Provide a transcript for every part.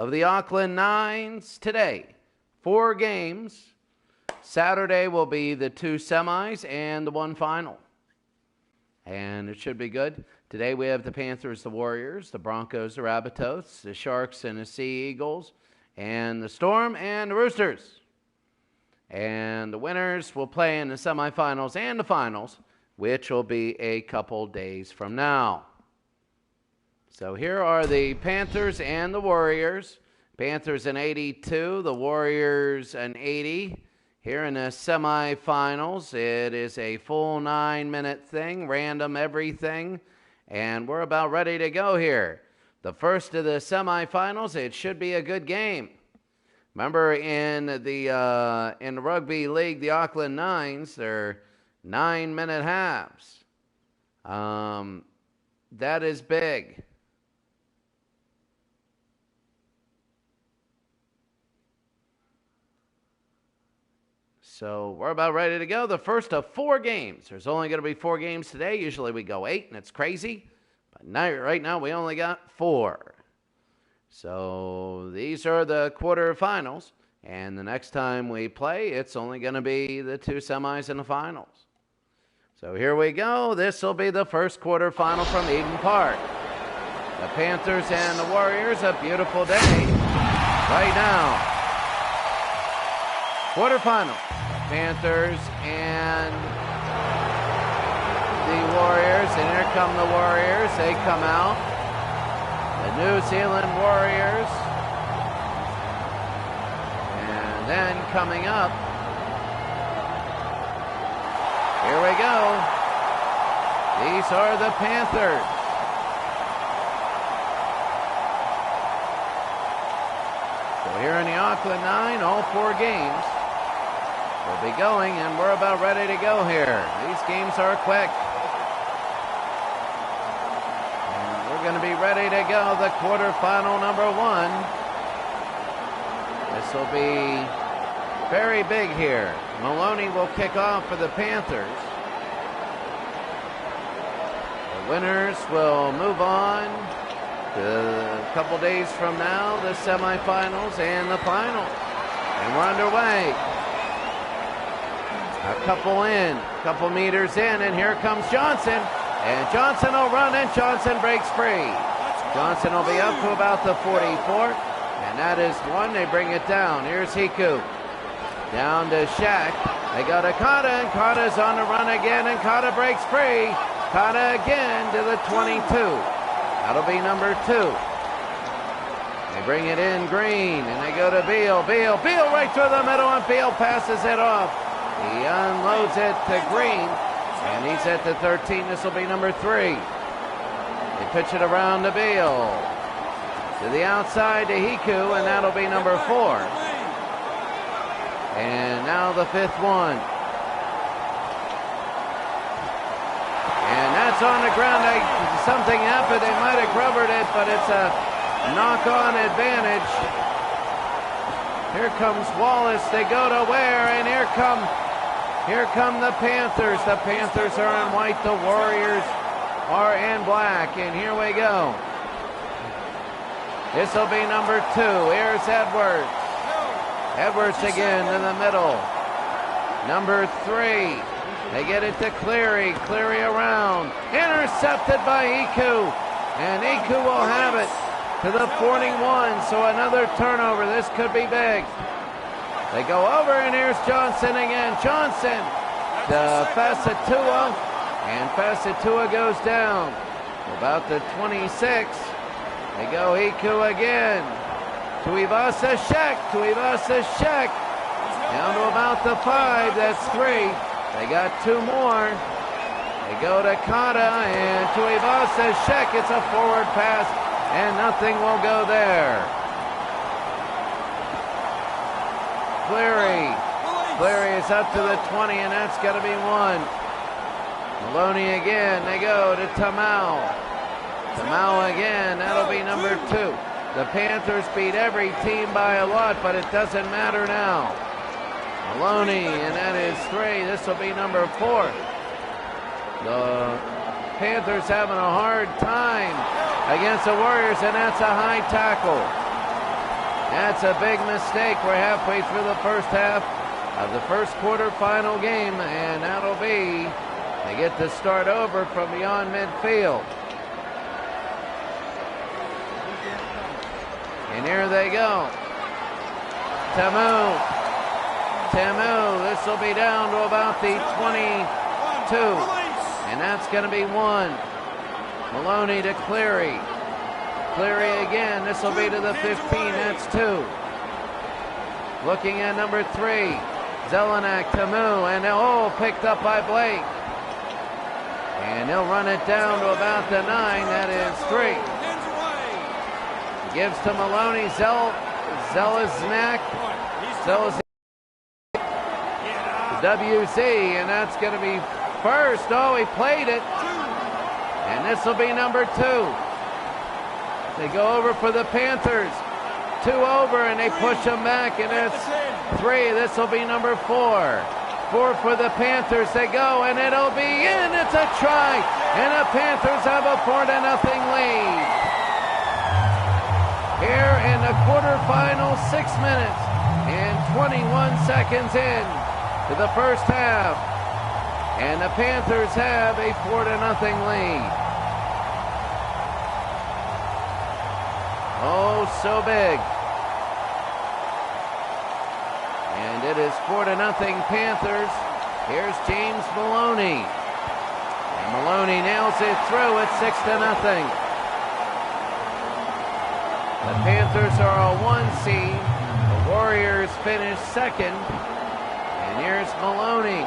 of the Auckland Nines today. 4 games. Saturday will be the 2 semis and the 1 final. And it should be good. Today we have the Panthers, the Warriors, the Broncos, the Rabbitohs, the Sharks and the Sea Eagles, and the Storm and the Roosters. And the winners will play in the semifinals and the finals, which will be a couple days from now. So here are the Panthers and the Warriors. Panthers an 82, the Warriors an 80. Here in the semifinals, it is a full 9-minute thing, random everything, and we're about ready to go here. The first of the semifinals, it should be a good game. Remember in the Rugby League, the Auckland Nines, they're 9-minute halves. That is big. So we're about ready to go. The first of 4 games. There's only going to be 4 games today. Usually we go 8, and it's crazy. But right now we only got 4. So these are the quarterfinals. And the next time we play, it's only going to be the 2 semis and the finals. So here we go. This will be the first quarterfinal from Eden Park. The Panthers and the Warriors, a beautiful day right now. Quarterfinal. Panthers and the Warriors, and here come the Warriors. They come out. The New Zealand Warriors. And then coming up, here we go. These are the Panthers. So here in the Auckland 9, all 4 games will be going, and we're about ready to go here. These games are quick. And we're going to be ready to go. The quarterfinal number 1. This will be very big here. Maloney will kick off for the Panthers. The winners will move on to a couple days from now, the semifinals and the finals. And we're underway. A couple meters in, and here comes Johnson. And Johnson will run, and Johnson breaks free. Johnson will be up to about the 44, and that is 1. They bring it down. Here's Hiku. Down to Shaq. They go to Kata, and Kata's on the run again, and Kata breaks free. Kata again to the 22. That'll be number 2. They bring it in Green, and they go to Beal. Beal right through the middle, and Beal passes it off. He unloads it to Green, and he's at the 13. This will be number 3. They pitch it around to Beal. To the outside to Hiku, and that'll be number 4. And now the 5th one. And that's on the ground. Something happened. They might have covered it, but it's a knock-on advantage. Here comes Wallace. They go to Ware, and here come the Panthers. The Panthers are in white. The Warriors are in black. And here we go. This will be number 2. Here's Edwards. Edwards again in the middle. Number 3. They get it to Cleary. Cleary around. Intercepted by Iku. And Iku will have it to the 41. So another turnover. This could be big. They go over, and here's Johnson again. Johnson to Fasatua. And Fasatua goes down. About the 26. They go Iku again. Tuivasa Shek. Down to about the 5. That's 3. They got 2 more. They go to Kata, and Tuivasa Shek. It's a forward pass, and nothing will go there. Cleary is up to the 20, and that's got to be 1. Maloney again. They go to Tamau. Tamau again. That'll be number 2. The Panthers beat every team by a lot, but it doesn't matter now. Maloney, and that is 3. This will be number 4. The Panthers having a hard time against the Warriors, and that's a high tackle. That's a big mistake. We're halfway through the first half of the first quarterfinal game, and that'll be, they get to start over from beyond midfield. And here they go. Tamu, this will be down to about the 22. And that's going to be 1. Maloney to Cleary. Cleary again, this will be to the 15, that's 2. Looking at number 3, Zelenak, Tamu, and picked up by Blake. And he'll run it down to about the 9, that is 3. Gives to Maloney, Zelaznak, WZ, and that's going to be first. Oh, he played it. And this will be number 2. They go over for the Panthers. 2 over, and they push them back, and it's 3. This will be number 4. 4 for the Panthers. They go, and it'll be in. It's a try, and the Panthers have a 4-0 lead. Here in the quarterfinal, 6 minutes and 21 seconds in to the first half. And the Panthers have a 4-0 lead. Oh, so big. And it is 4-0 Panthers. Here's James Maloney. And Maloney nails it through. It's 6-0. The Panthers are a 1 seed. The Warriors finish 2nd. And here's Maloney.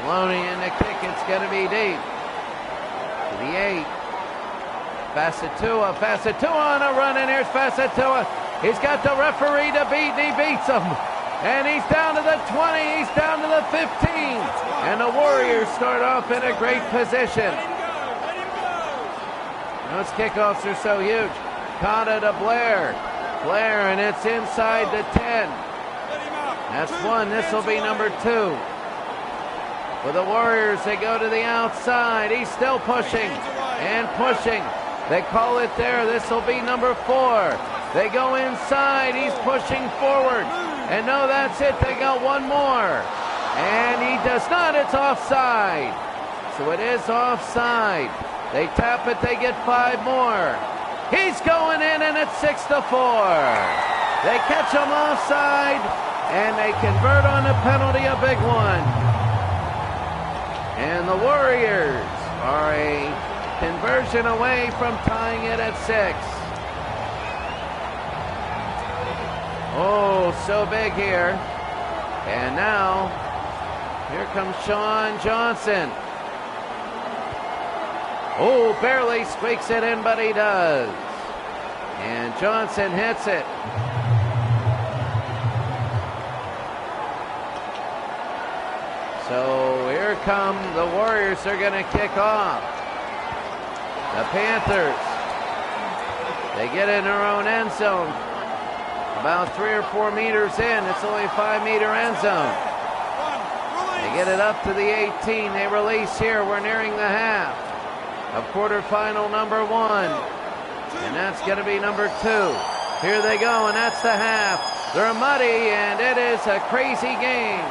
Maloney in the kick. It's going to be deep. To the 8. Fasatua on a run, and here's Fasatua. He's got the referee to beat, and he beats him. And he's down to the 20. He's down to the 15. And the Warriors start off in a great position. Those kickoffs are so huge. Kata to Blair. Blair, and it's inside the 10. That's 1. This will be number 2. For the Warriors, they go to the outside. He's still pushing and pushing. They call it there. This will be number 4. They go inside. He's pushing forward. And no, that's it. They got 1 more. And he does not. It's offside. So it is offside. They tap it, they get 5 more. He's going in, and it's 6-4. They catch him offside, and they convert on the penalty, a big one. And the Warriors are a conversion away from tying it at 6. Oh, so big here. And now, here comes Sean Johnson. Oh, barely squeaks it in, but he does. And Johnson hits it. So here come the Warriors. They're going to kick off. The Panthers, they get in their own end zone. About 3 or 4 meters in. It's only a 5-meter end zone. They get it up to the 18. They release here. We're nearing the half of quarterfinal number 1. And that's going to be number 2. Here they go, and that's the half. They're muddy, and it is a crazy game.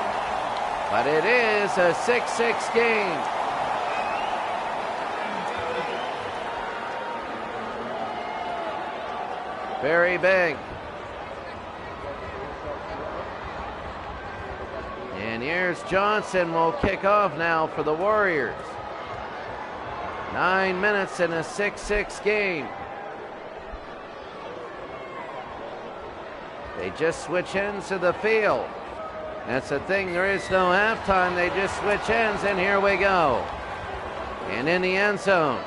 But it is a 6-6 game. Very big. And here's Johnson will kick off now for the Warriors. 9 minutes in a 6-6 game. They just switch ends of the field. That's the thing, there is no halftime. They just switch ends, and here we go. And in the end zone,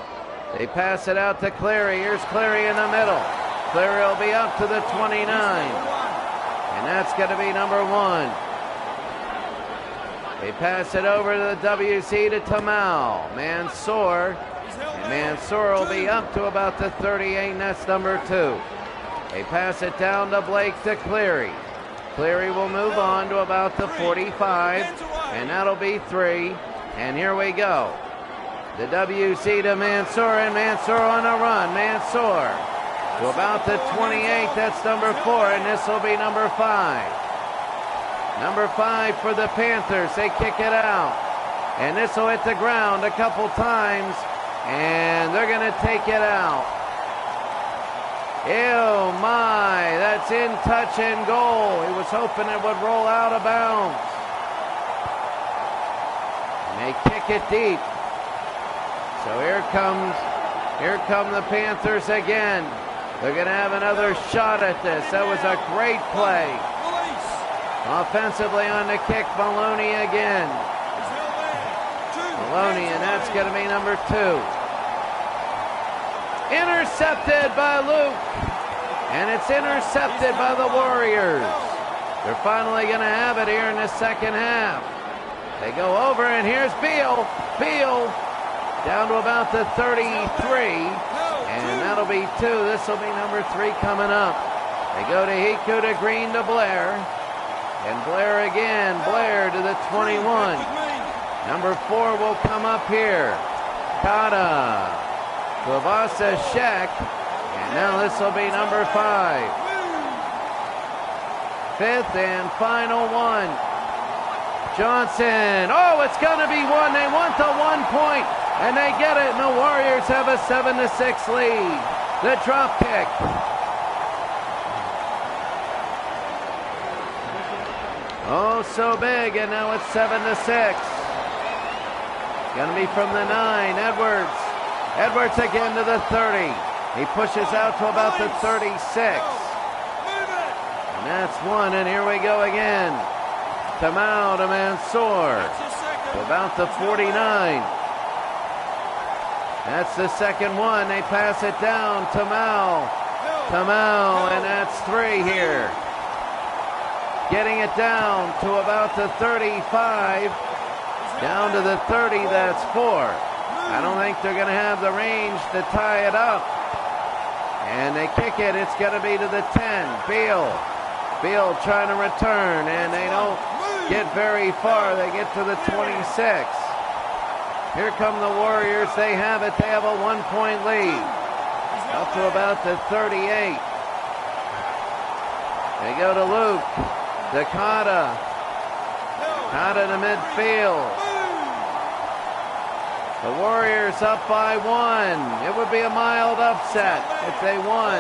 they pass it out to Cleary. Here's Cleary in the middle. Cleary will be up to the 29. And that's going to be number 1. They pass it over to the WC to Tamal. Mansour. And Mansour will be up to about the 38, and that's number 2. They pass it down to Blake to Cleary. Cleary will move on to about the 45, and that'll be 3. And here we go. The WC to Mansour, and Mansour on a run. Mansour to about the 28. That's number 4, and this will be number 5. Number 5 for the Panthers. They kick it out, and this will hit the ground a couple times, and they're going to take it out. Ew, my, that's in touch and goal. He was hoping it would roll out of bounds. And they kick it deep. So here come the Panthers again. They're going to have another shot at this. That was a great play. Offensively on the kick, Maloney again. Maloney, and that's going to be number 2. Intercepted by Luke. And it's intercepted by the Warriors. They're finally going to have it here in the second half. They go over, and here's Beal. Beal down to about the 33. And that'll be 2. This will be number 3 coming up. They go to Hiku, to Green, to Blair. And Blair again. Blair to the 21. Number 4 will come up here. Kata. Lavasa Shek. And now this will be number 5. 5th and final one. Johnson. Oh, it's going to be 1. They want the 1 point. And they get it. And the Warriors have a 7-6 lead. The drop kick. Oh, so big. And now it's 7-6. Going to be from the 9. Edwards. Edwards again to the 30. He pushes out to about the 36. And that's 1, and here we go again. Tamau to Mansour. To about the 49. That's the second one. They pass it down. Tamau. Tamau, and that's 3 here. Getting it down to about the 35. Down to the 30, that's 4. I don't think they're going to have the range to tie it up. And they kick it. It's going to be to the 10. Beal. Beal trying to return, and they don't get very far. They get to the 26. Here come the Warriors. They have it. They have a 1-point lead. Up to about the 38. They go to Luke. Dakota. Kata to midfield. The Warriors up by 1. It would be a mild upset if they won.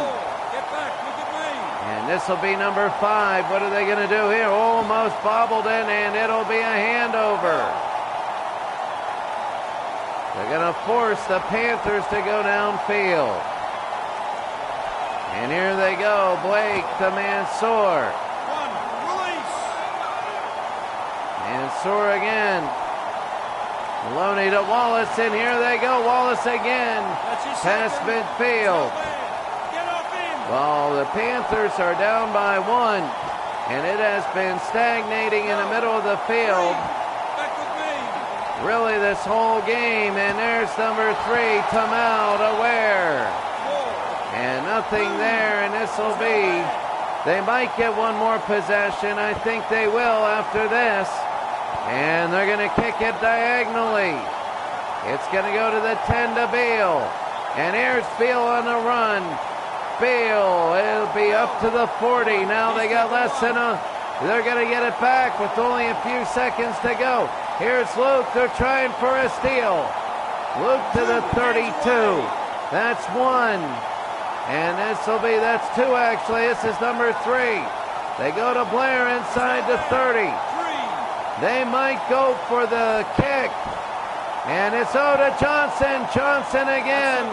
And this will be number 5. What are they going to do here? Almost bobbled in, and it'll be a handover. They're going to force the Panthers to go downfield. And here they go. Blake to Mansour. Mansour again. Maloney to Wallace, and here they go. Wallace again. Past midfield. Well, the Panthers are down by 1, and it has been stagnating in the middle of the field. Really this whole game, and there's number 3, Tamau to Ware. And nothing there, and this will be, they might get one more possession. I think they will after this. And they're going to kick it diagonally. It's going to go to the 10 to Beal. And here's Beal on the run. Beal, it'll be up to the 40. Now they got less than they're going to get it back with only a few seconds to go. Here's Luke. They're trying for a steal. Luke to the 32. That's 1. And that's 2 actually. This is number 3. They go to Blair inside the 30. They might go for the kick. And it's Oda Johnson. Johnson again.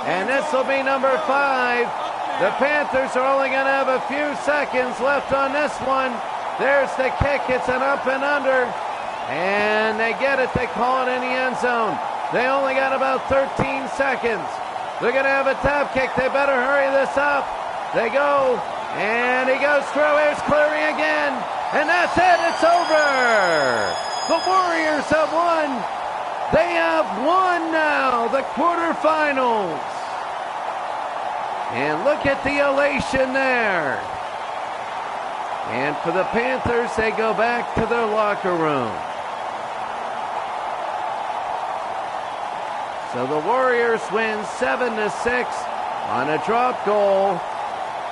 And this will be number 5. The Panthers are only going to have a few seconds left on this one. There's the kick. It's an up and under. And they get it. They call it in the end zone. They only got about 13 seconds. They're going to have a tap kick. They better hurry this up. They go. And he goes through. Here's Cleary again. And that's it. It's over. The Warriors have won. They have won now the quarterfinals. And look at the elation there. And for the Panthers, they go back to their locker room. So the Warriors win 7-6 on a drop goal.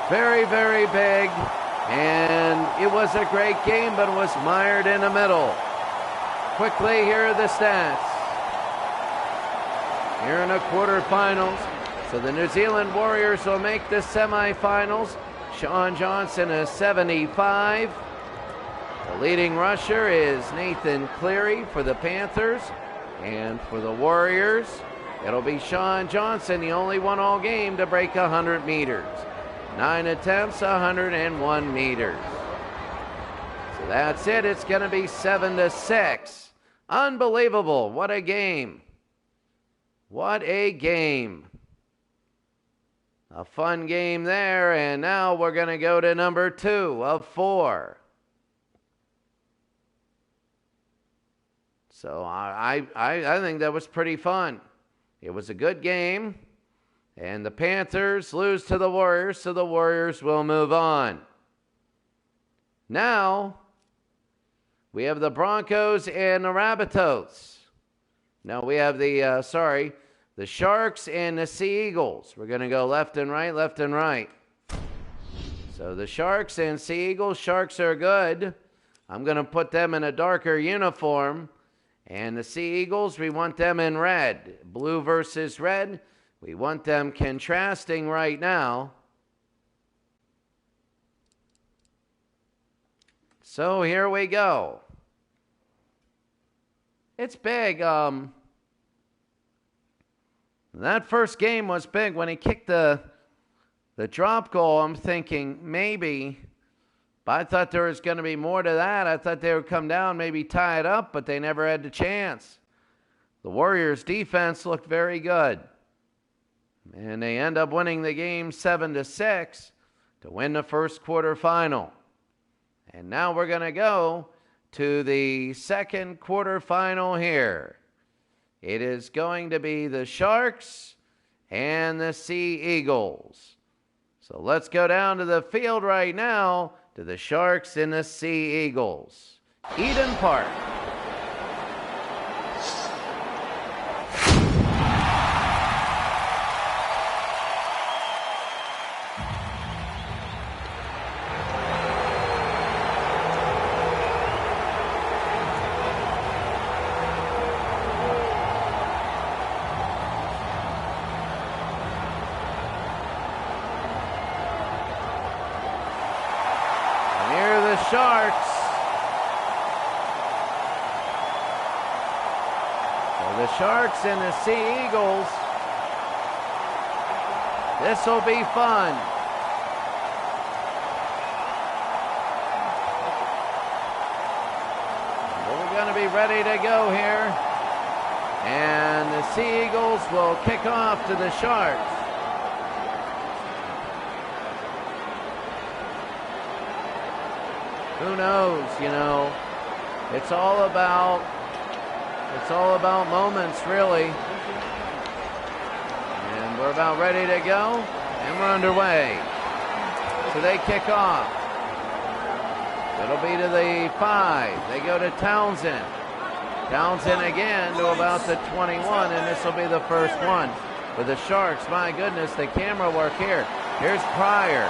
Very, very big. And it was a great game, but it was mired in the middle. Quickly, here are the stats. Here in the quarterfinals. So the New Zealand Warriors will make the semifinals. Sean Johnson is 75. The leading rusher is Nathan Cleary for the Panthers. And for the Warriors, it'll be Sean Johnson, the only one all game to break 100 meters. 9 attempts, 101 meters. So that's it. It's going to be 7-6. Unbelievable. What a game. What a game. A fun game there. And now we're going to go to number 2 of 4. So I think that was pretty fun. It was a good game. And the Panthers lose to the Warriors, so the Warriors will move on. Now, we have the Broncos and the Rabbitohs. Now we have the Sharks and the Sea Eagles. We're going to go left and right, left and right. So the Sharks and Sea Eagles, Sharks are good. I'm going to put them in a darker uniform. And the Sea Eagles, we want them in red. Blue versus red. We want them contrasting right now. So here we go. It's big. That first game was big. When he kicked the drop goal, I'm thinking maybe. But I thought there was going to be more to that. I thought they would come down, maybe tie it up, but they never had the chance. The Warriors' defense looked very good. And they end up winning the game 7-6 to win the first quarterfinal. And now we're going to go to the second quarterfinal here. It is going to be the Sharks and the Sea Eagles. So let's go down to the field right now to the Sharks and the Sea Eagles. Eden Park. Sharks. So the Sharks and the Sea Eagles. This will be fun. We're going to be ready to go here. And the Sea Eagles will kick off to the Sharks. Who knows, it's all about moments, really. And we're about ready to go, and we're underway. So they kick off. It'll be to the 5. They go to Townsend. Townsend again to about the 21, and this will be the first one for the Sharks. My goodness, the camera work here. Here's Pryor.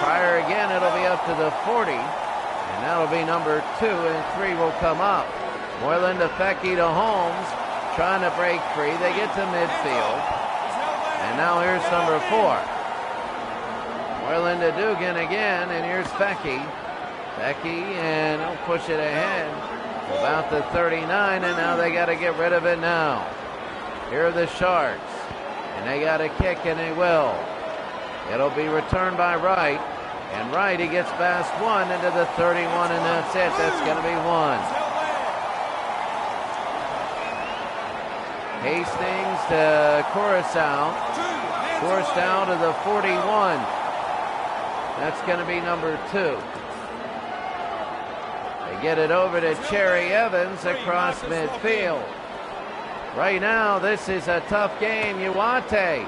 Pryor again, it'll be up to the 40. And that'll be number 2, and 3 will come up. Moylan to Fecky to Holmes, trying to break free. They get to midfield. And now here's number 4. Moylan to Dugan again, and here's Fecky. Fecky, and he'll push it ahead. About the 39, and now they got to get rid of it now. Here are the Sharks. And they got to kick, and they will. It'll be returned by Wright. And Wright, he gets past 1 into the 31, and that's it. That's going to be 1. Hastings to Coruscant. Coruscant to the 41. That's going to be number 2. They get it over to Cherry Evans across midfield. Right now, this is a tough game. Uwate,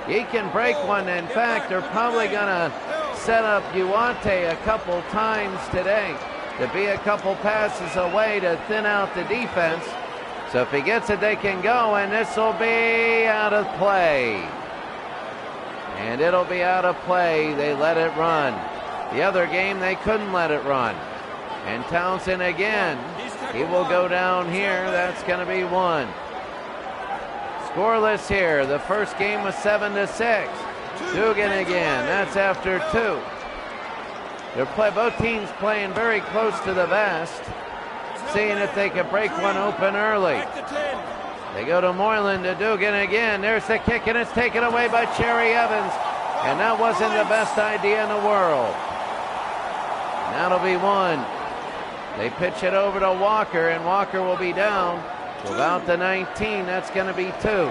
he can break one. In fact, they're probably going to set up Uwate a couple times today to be a couple passes away to thin out the defense. So if he gets it, they can go, and this will be out of play. And it'll be out of play. They let it run. The other game, they couldn't let it run. And Townsend again. He will go down here. That's going to be 1. Scoreless here. The first game was 7-6. Dugan again. That's after 2. Both teams playing very close to the vest, seeing if they could break one open early. They go to Moylan, to Dugan again. There's the kick, and it's taken away by Cherry Evans. And that wasn't the best idea in the world. And that'll be 1. They pitch it over to Walker, and Walker will be down to about the 19. That's going to be 2.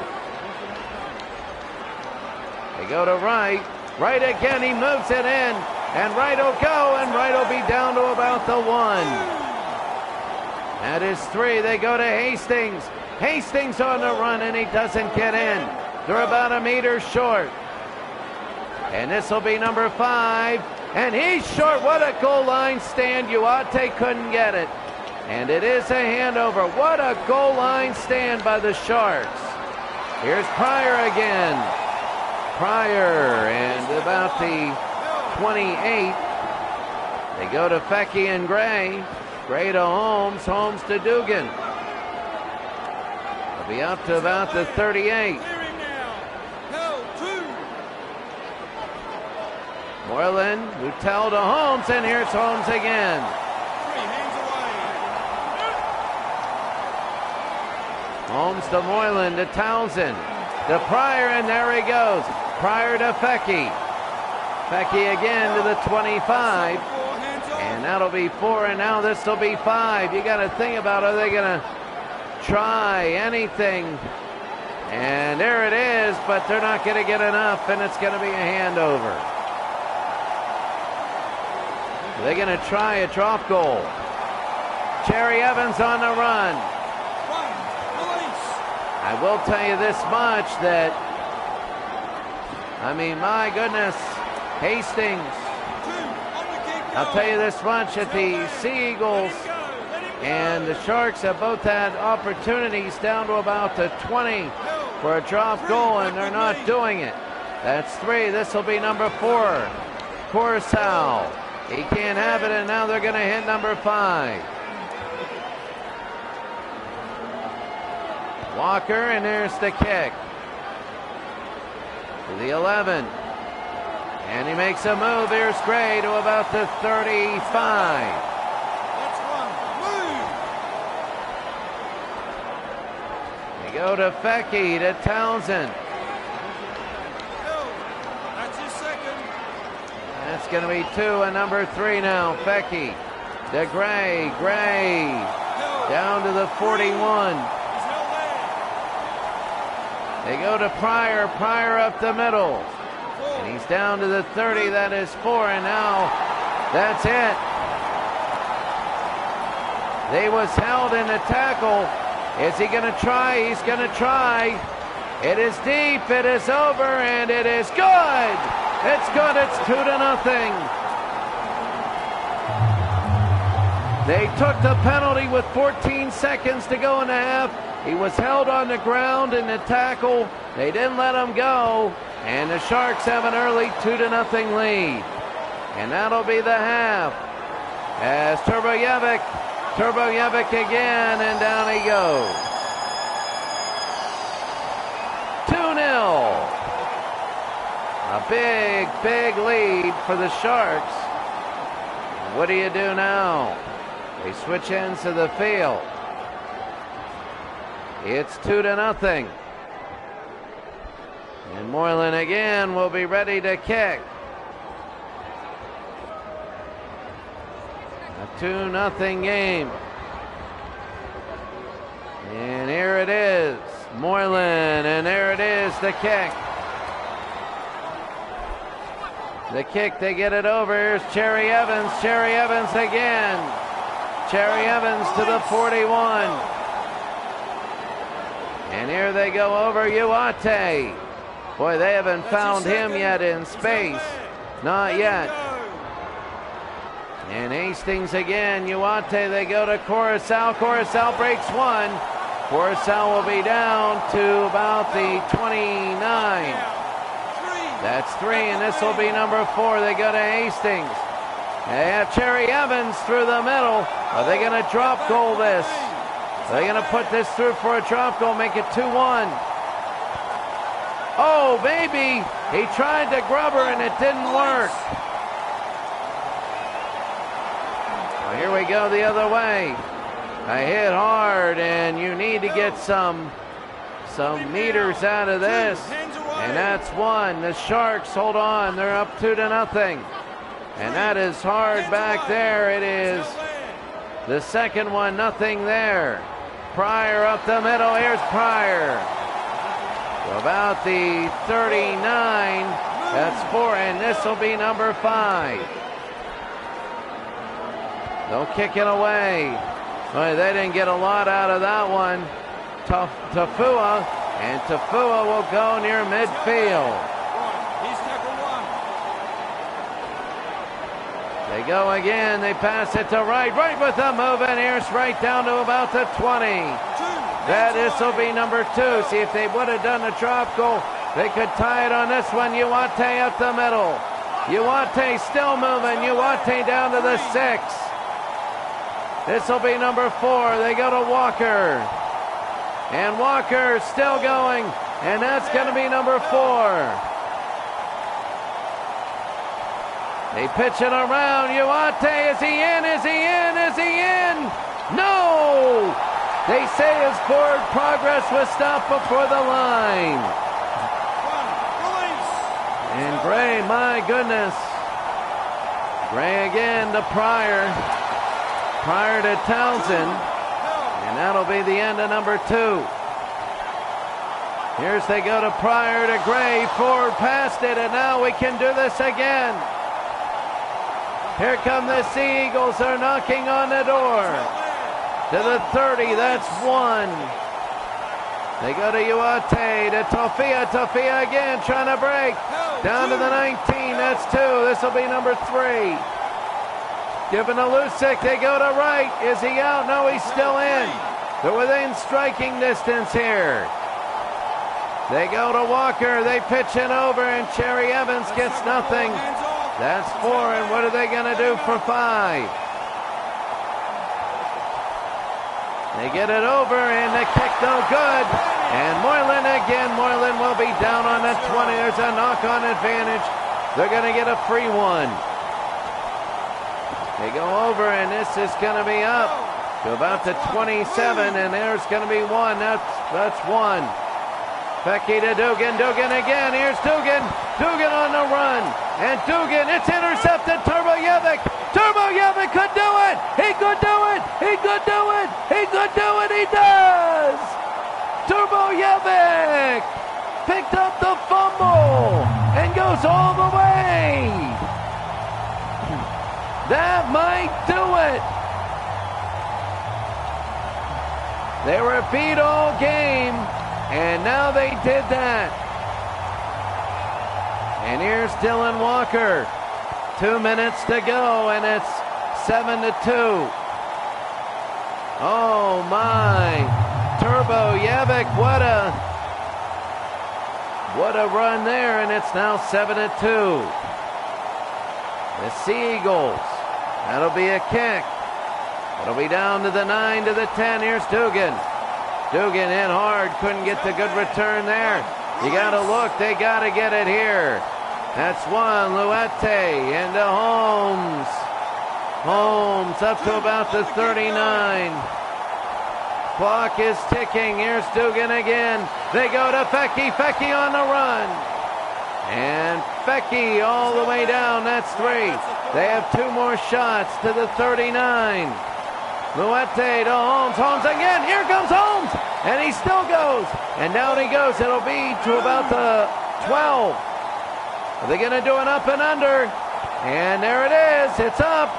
They go to Wright. Wright again, he moves it in. And Wright will go, and Wright will be down to about the 1. That is 3. They go to Hastings. Hastings on the run, and he doesn't get in. They're about a meter short. And this will be number 5. And he's short. What a goal line stand. Uate couldn't get it. And it is a handover. What a goal line stand by the Sharks. Here's Pryor again. Pryor, and about the 28. They go to Fecky and Gray. Gray to Holmes. Holmes to Dugan. They'll be up to about the 38. Moylan, Lutell to Holmes, and here's Holmes again. 3 hands away. Holmes to Moylan, to Townsend, to Pryor, and there he goes. Pryor to Fecky. Fecky again to the 25. And that'll be 4, and now this will be 5. You got to think about, are they going to try anything? And there it is, but they're not going to get enough, and it's going to be a handover. They're going to try a drop goal. Cherry Evans on the run. I will tell you this much, that, I mean, my goodness, Hastings. I'll tell you this much, that the Sea Eagles and the Sharks have both had opportunities down to about the 20 for a drop goal, and they're not doing it. That's 3. This will be number 4. Coruscant. He can't have it, and now they're going to hit number 5. Walker, and there's the kick. To the 11. And he makes a move. Here's Gray to about the 35. Let's run. Move. They go to Fecky, to Townsend. That's his second. That's going to be 2, and number 3 now. Fecky to Gray. Gray down to the 41. They go to Pryor. Pryor up the middle. And he's down to the 30. That is 4, and now that's it. They was held in the tackle. Is he going to try? He's going to try. It is deep. It is over, and it is good. It's good. It's 2-0. They took the penalty with 14 seconds to go in the half. He was held on the ground in the tackle. They didn't let him go. And the Sharks have an early 2-0 lead. And that'll be the half. As Turbojevic again, and down he goes. 2-0. A big, big lead for the Sharks. What do you do now? They switch ends of the field. It's 2-0. And Moylan again will be ready to kick. A 2-0 game. And here it is. Moylan, and there it is, the kick. The kick, they get it over. Here's Cherry Evans. Cherry Evans again. Cherry Evans to the 41. And here they go over Uate. Boy, they haven't found him yet in space. Not yet. And Hastings again. Uate, they go to Coruscant. Coruscant breaks 1. Coruscant will be down to about the 29. That's 3, and this will be number 4. They go to Hastings. They have Cherry Evans through the middle. Are they going to drop goal this? Are they going to put this through for a drop goal, make it 2-1? Oh, baby! He tried to grub her, and it didn't work. Well, here we go the other way. I hit hard, and you need to get some meters out of this. And that's 1. The Sharks hold on. They're up 2-0. And that is hard back there. It is the second one, nothing there. Pryor up the middle. Here's Pryor. So about the 39. That's 4, and this will be number 5. They'll kick it away. Well, they didn't get a lot out of that one. Tafua, and Tafua will go near midfield. He's tackle 1. They go again. They pass it to right with the move, and here's right down to about the 20. This will be number 2. See, if they would have done a drop goal, they could tie it on this one. Uwate up the middle. Uwate still moving. Uwate down to the 6. This will be number 4. They go to Walker. And Walker still going. And that's going to be number 4. They pitch it around. Uwate, is he in? Is he in? Is he in? No! They say his forward progress was stopped before the line. And Gray, my goodness. Gray again to Pryor. Pryor to Townsend. And that'll be the end of number 2. Here's they go to Pryor to Gray. Forward past it, and now we can do this again. Here come the Sea Eagles. They're knocking on the door. To the 30, that's 1. They go to Uwate, to Tofia. Tofia again, trying to break. Down to the 19, that's 2. This will be number 3. Given to Lusick, they go to right. Is he out? No, he's still in. They're within striking distance here. They go to Walker. They pitch it over, and Cherry Evans gets nothing. That's 4, and what are they going to do for 5? They get it over, and the kick no good. And Moylan again. Moylan will be down on the 20. There's a knock-on advantage. They're going to get a free one. They go over, and this is going to be up to about the 27, and there's going to be 1. That's 1. Becky to Dugan. Dugan again. Here's Dugan. Dugan on the run. And Dugan, it's intercepted. Turbojevic. Turbojevic could do it. He could do it. He could do it. He could do it. He does. Turbojevic picked up the fumble and goes all the way. That might do it. They were beat all game, and now they did that. And here's Dylan Walker. 2 minutes to go, and it's 7-2. Oh my. Turbojevic, what a run there, and it's now 7-2. The Sea Eagles. That'll be a kick. It'll be down to the 9 to the 10. Here's Dugan. Dugan in hard. Couldn't get the good return there. You got to look. They got to get it here. That's 1. Luete into Holmes. Holmes up to about the 39. Clock is ticking. Here's Dugan again. They go to Fecky. Fecky on the run. And Fecky all the way down. That's 3. They have 2 more shots to the 39. Luete to Holmes. Holmes again. Here comes Holmes. And he still goes. And down he goes. It'll be to about the 12. Are they going to do an up and under? And there it is. It's up.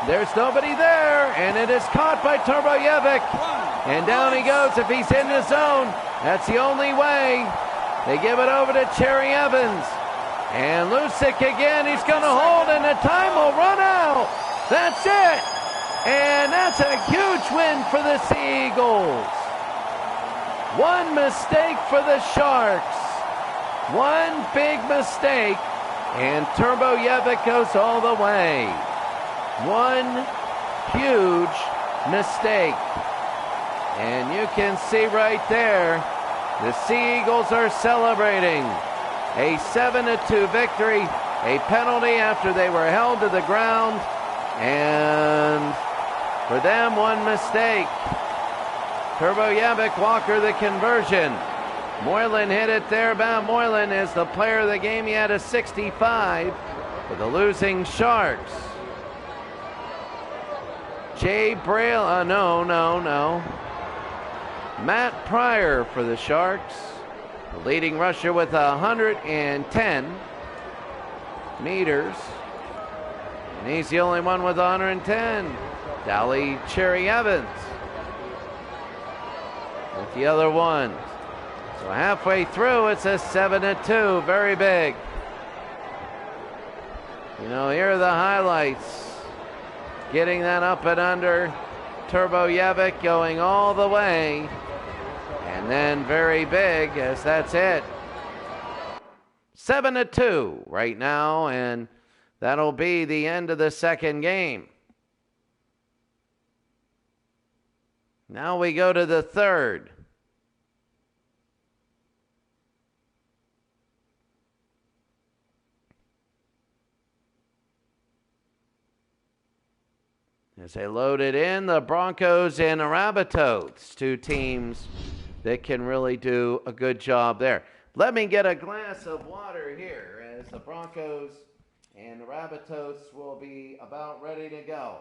There's nobody there. And it is caught by Turbojevic. And down he goes. If he's in the zone, that's the only way. They give it over to Cherry Evans. And Lusick again, he's going to hold, and the time will run out. That's it. And that's a huge win for the Sea Eagles. 1 mistake for the Sharks. One big mistake, and Turbojevic goes all the way. One huge mistake. And you can see right there, the Sea Eagles are celebrating a 7-2 victory, a penalty after they were held to the ground, and for them, one mistake. Turbojevic, Walker the conversion. Moylan hit it there. Bob Moylan is the player of the game. He had a 65 for the losing Sharks. Jay Braille, no. Matt Pryor for the Sharks, the leading rusher with 110 meters. And he's the only one with 110. Dally Cherry Evans with the other ones. So halfway through, it's a 7-2, very big. You know, here are the highlights. Getting that up and under. Turbojevic going all the way. And then very big, as that's it. 7-2 right now, and that'll be the end of the second game. Now we go to the third. As they load it in, the Broncos and Rabbitohs, two teams that can really do a good job there. Let me get a glass of water here as the Broncos and the Rabbitohs will be about ready to go.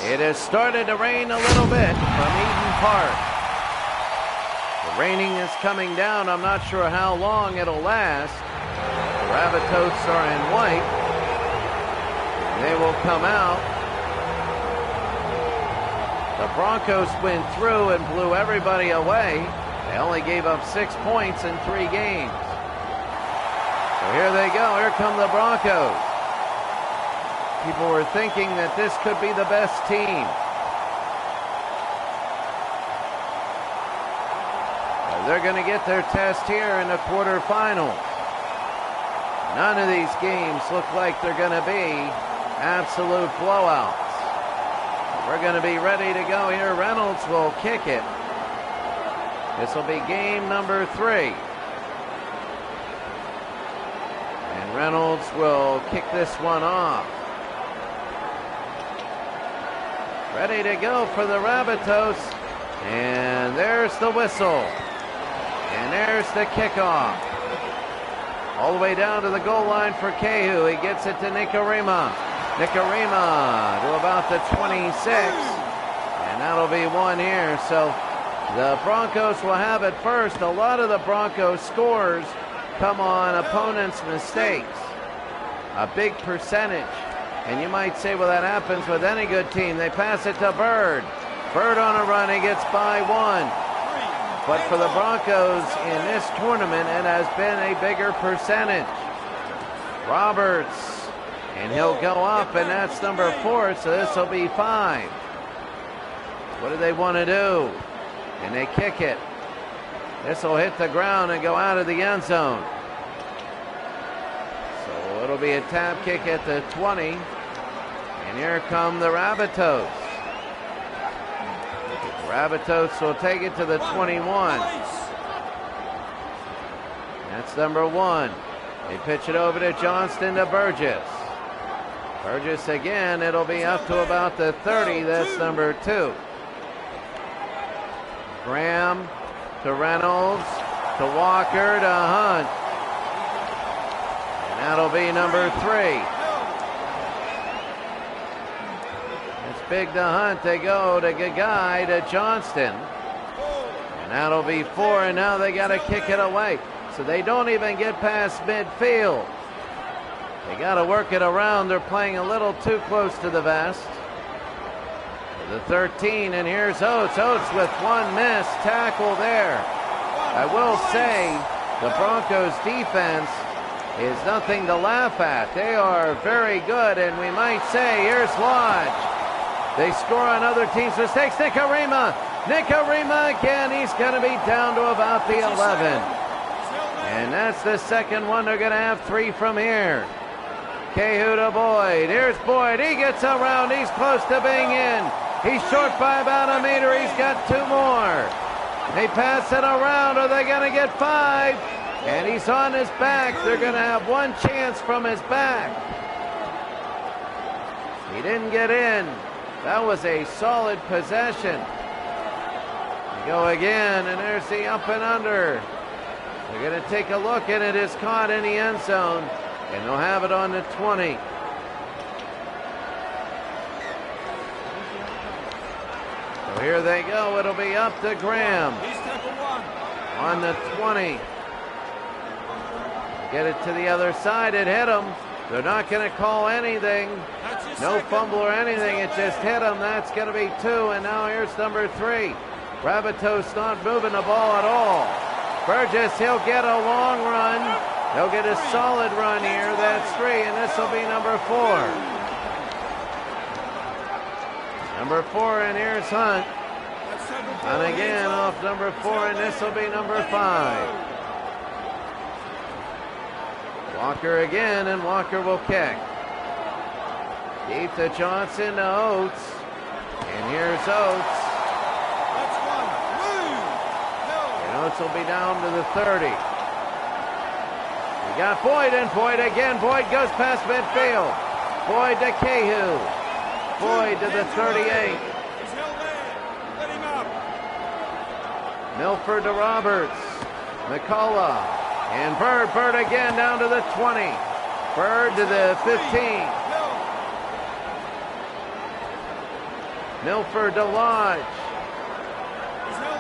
It has started to rain a little bit from Eden Park. The raining is coming down. I'm not sure how long it'll last. The Rabbitohs are in white. They will come out. The Broncos went through and blew everybody away. They only gave up 6 points in 3 games. So here they go. Here come the Broncos. People were thinking that this could be the best team. They're going to get their test here in the quarterfinals. None of these games look like they're going to be absolute blowouts. We're going to be ready to go here. Reynolds will kick it. This will be game number 3. And Reynolds will kick this one off. Ready to go for the Rabbitohs. And there's the whistle. And there's the kickoff. All the way down to the goal line for Cahu. He gets it to Nikarima. Nikarima to about the 26. And that'll be one here. So the Broncos will have it first. A lot of the Broncos scores come on opponents' mistakes. A big percentage. And you might say, well, that happens with any good team. They pass it to Bird. Bird on a run. He gets by 1. But for the Broncos in this tournament, it has been a bigger percentage. Roberts. And he'll go up, and that's number 4, so this will be 5. What do they want to do? And they kick it. This will hit the ground and go out of the end zone. So it'll be a tap kick at the 20. And here come the Rabbitohs. The Rabbitohs will take it to the 21. That's number 1. They pitch it over to Johnston to Burgess. Burgess again. It'll be up to about the 30. That's number 2. Graham to Reynolds to Walker to Hunt. And that'll be number 3. It's big to Hunt. They go to Gagai to Johnston. And that'll be 4. And now they got to kick it away. So they don't even get past midfield. They got to work it around. They're playing a little too close to the vest. The 13, and here's Oates. Oates with one missed tackle there. I will say the Broncos defense is nothing to laugh at. They are very good, and we might say, here's Lodge. They score on other teams' mistakes. Nicarima again. He's going to be down to about the 11. And that's the second one. They're going to have 3 from here. Cahoon to Boyd. Here's Boyd. He gets around. He's close to being in. He's short by about a meter. He's got 2 more. They pass it around. Are they going to get 5? And he's on his back. They're going to have 1 chance from his back. He didn't get in. That was a solid possession. They go again, and there's the up and under. They're going to take a look, and it is caught in the end zone. And they'll have it on the 20. So here they go. It'll be up to Graham. On the 20. Get it to the other side. It hit him. They're not going to call anything. No fumble or anything. It just hit him. That's going to be 2. And now here's number 3. Rabatos not moving the ball at all. Burgess, he'll get a long run. He'll get a solid run here. That's 3, and this will be number 4. Number 4, and here's Hunt. And again off number 4, and this will be number 5. Walker again, and Walker will kick. Deep to Johnson to Oates. And here's Oates. Oates will be down to the 30. We got Boyd, and Boyd again. Boyd goes past midfield. Boyd to Cahoon. Boyd to the 38. Milford to Roberts. McCullough. And Bird. Bird again down to the 20. Bird to the 15. Milford to Lodge.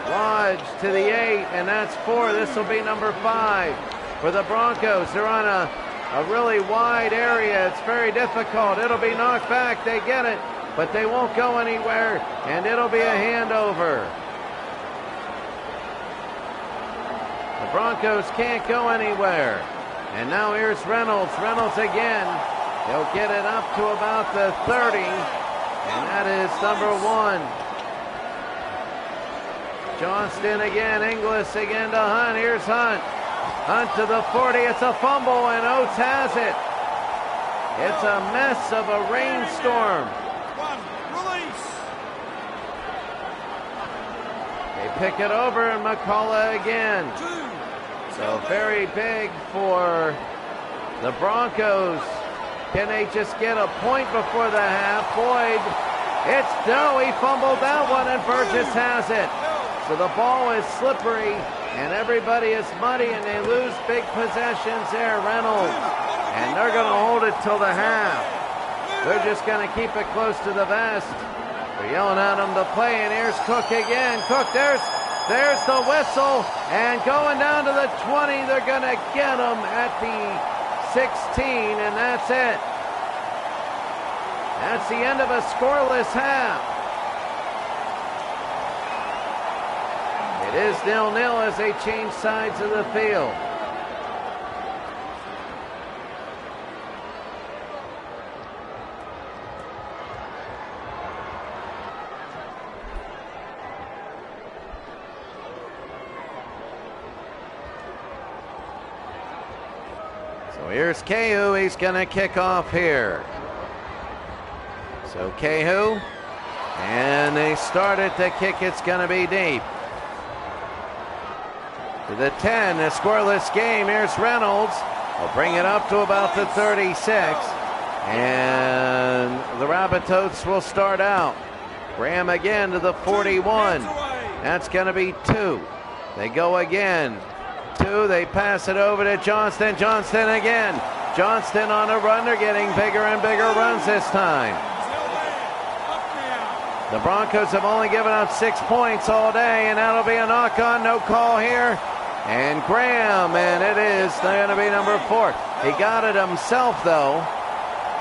Lodge to the 8, and that's 4. This will be number 5 for the Broncos. They're on a really wide area. It's very difficult. It'll be knocked back. They get it, but they won't go anywhere, and it'll be a handover. The Broncos can't go anywhere. And now here's Reynolds. Reynolds again. He'll get it up to about the 30, and that is number 1. Johnston again, Inglis again to Hunt. Here's Hunt. Hunt to the 40. It's a fumble, and Oates has it. It's a mess of a rainstorm. Release. They pick it over, and McCullough again. So very big for the Broncos. Can they just get a point before the half? Boyd, he fumbled that one, and Burgess has it. So the ball is slippery, and everybody is muddy, and they lose big possessions there. Reynolds, and they're going to hold it till the half. They're just going to keep it close to the vest. They're yelling at them to play, and here's Cook again. Cook, there's the whistle, and going down to the 20, they're going to get him at the 16, and that's it. That's the end of a scoreless half. It is 0-0 as they change sides of the field. So here's Cahoon. He's going to kick off here. So Cahoon, and they started to kick. It's going to be deep. To the 10, a scoreless game. Here's Reynolds. Will bring it up to about the 36. And the Rabbitohs will start out. Graham again to the 41. That's going to be 2. They go again. 2. They pass it over to Johnston. Johnston again. Johnston on a run. They're getting bigger and bigger runs this time. The Broncos have only given up 6 points all day, and that'll be a knock-on. No call here. And Graham, and it is going to be number 4. He got it himself, though,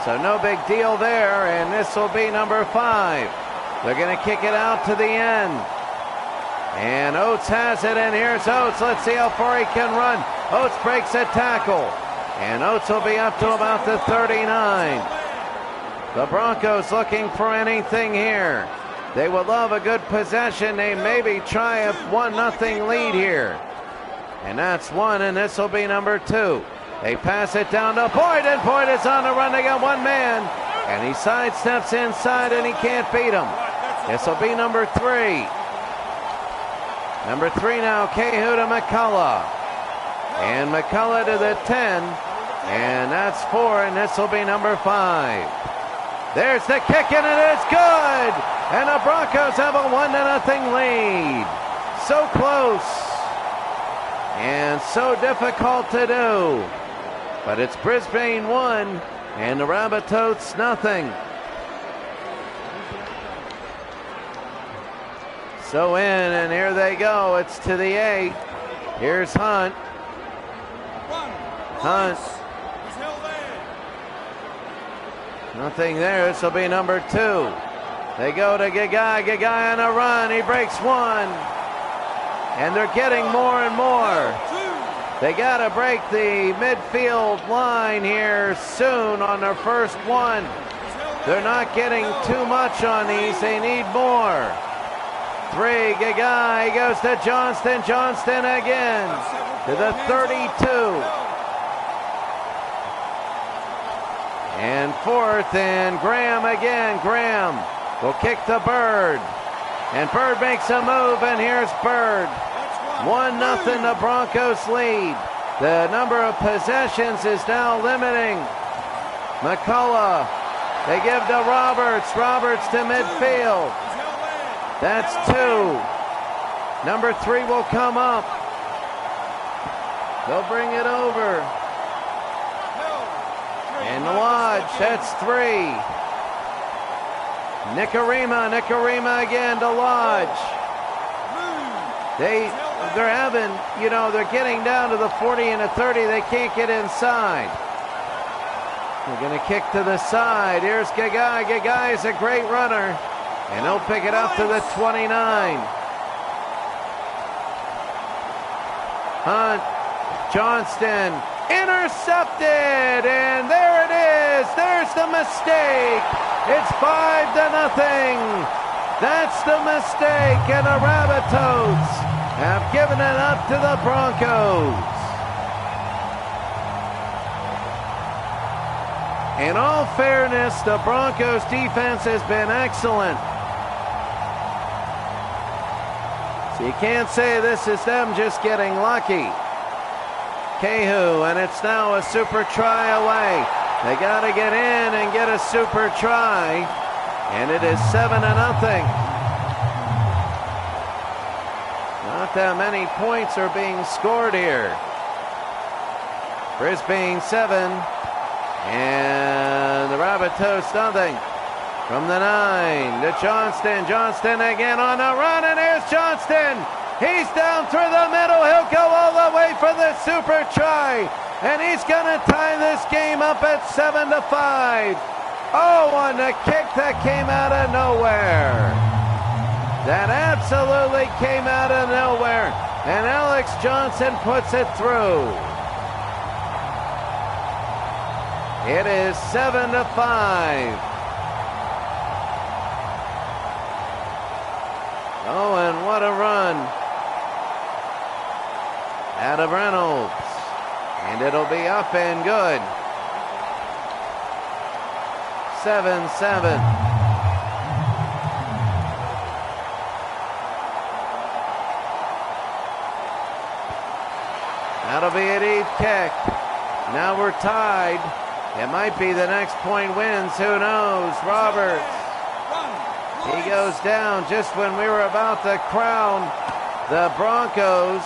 so no big deal there, and this will be number 5. They're going to kick it out to the end. And Oates has it, and here's Oates. Let's see how far he can run. Oates breaks a tackle, and Oates will be up to about the 39. The Broncos looking for anything here. They would love a good possession. They maybe try a 1-0 lead here. And that's 1, and this will be number 2. They pass it down to Boyd, and Boyd is on the run. They got one man, and he sidesteps inside, and he can't beat him. This will be number 3. Number 3 now, Cahoon to McCullough. And McCullough to the 10, and that's 4, and this will be number 5. There's the kick, and it is good! And the Broncos have a 1-0 lead. So close. And so difficult to do. But it's Brisbane 1 and the Rabbitohs nothing. So in, and here they go. It's to the 8. Here's Hunt. Hunt. Nothing there. This will be number 2. They go to Gagai. Gagai on a run. He breaks 1. And they're getting more and more. They got to break the midfield line here soon on their first one. They're not getting too much on these. They need more. 3, Gagai goes to Johnston. Johnston again to the 32. And 4th, and Graham again. Graham will kick to Bird. And Bird makes a move, and here's Bird. 1-0 the Broncos lead. The number of possessions is now limiting. McCullough, they give to Roberts. Roberts to midfield. That's 2. Number 3 will come up. They'll bring it over. And Lodge, that's 3. Nicarima again to Lodge. They're having, they're getting down to the 40 and the 30. They can't get inside. They're going to kick to the side. Here's Gagai. Gagai is a great runner, and he'll pick it up to the 29. Hunt, Johnston, intercepted, and there it is. There's the mistake. It's 5-0. That's the mistake, and the Rabbitohs have given it up to the Broncos. In all fairness, the Broncos defense has been excellent. So you can't say this is them just getting lucky. Cahoon, and it's now a super try away. They got to get in and get a super try, and it is 7-0. Not that many points are being scored here. Brisbane 7, and the Rabbitohs nothing. From the 9 to Johnston. Johnston again on the run, and here's Johnston. He's down through the middle. He'll go all the way for the super try. And he's going to tie this game up at 7-5. Oh, and a kick that came out of nowhere. That absolutely came out of nowhere. And Alex Johnson puts it through. It is 7-5. Oh, and what a run out of Reynolds. And it'll be up and good. 7-7. That'll be a deep kick. Now we're tied. It might be the next point wins. Who knows? Roberts. He goes down just when we were about to crown the Broncos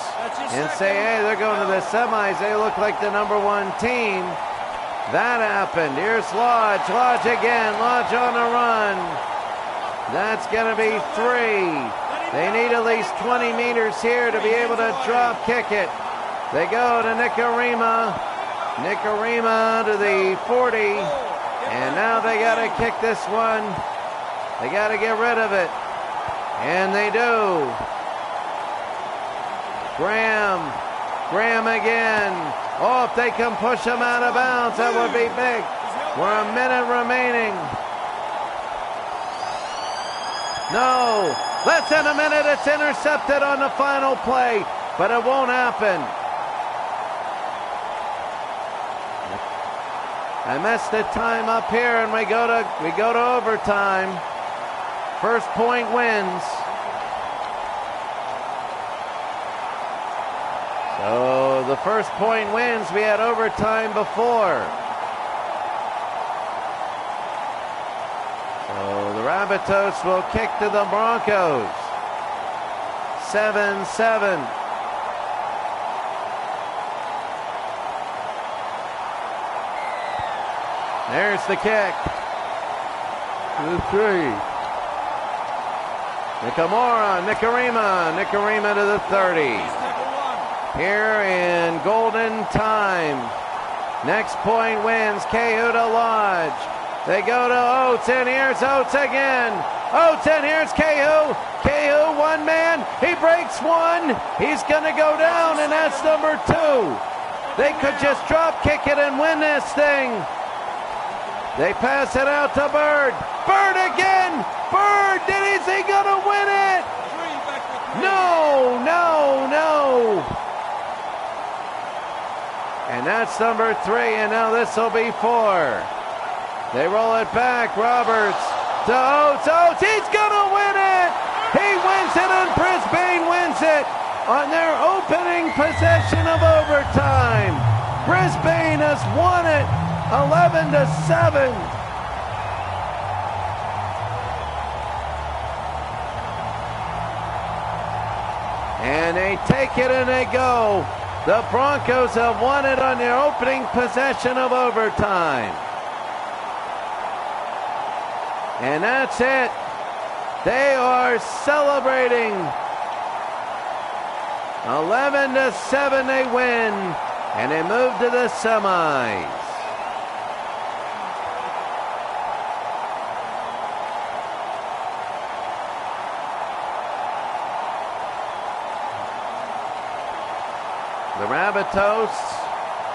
and say, hey, they're going to the semis. They look like the number one team. That happened. Here's Lodge. Lodge again. Lodge on a run. That's going to be 3. They need at least 20 meters here to be able to drop kick it. They go to Nicarima. Nicarima to the 40. And now they got to kick this one. They got to get rid of it. And they do. Graham again. Oh, if they can push him out of bounds, that would be big. We're a minute remaining. No, less than a minute. It's intercepted on the final play, but it won't happen. I messed the time up here, and we go to overtime. First point wins. So the first point wins. We had overtime before. So the Rabbitohs will kick to the Broncos. 7-7. There's the kick. 2-3. Nicarima to the 30. Here in golden time. Next point wins. Cahoon to Lodge. They go to Oates, and here's Oates again. Oates, and here's Cahoon. Cahoon, one man. He breaks one. He's going to go down, and that's number 2. They could just drop kick it and win this thing. They pass it out to Bird. Bird again. Bird, is he going to win it? No. And that's number 3, and now this will be 4. They roll it back. Roberts to Oates. Oates, he's going to win it. He wins it, and Brisbane wins it on their opening possession of overtime. Brisbane has won it 11-7. And they take it and they go. The Broncos have won it on their opening possession of overtime. And that's it. They are celebrating. 11-7 they win, and they move to the semis. The Rabbitohs,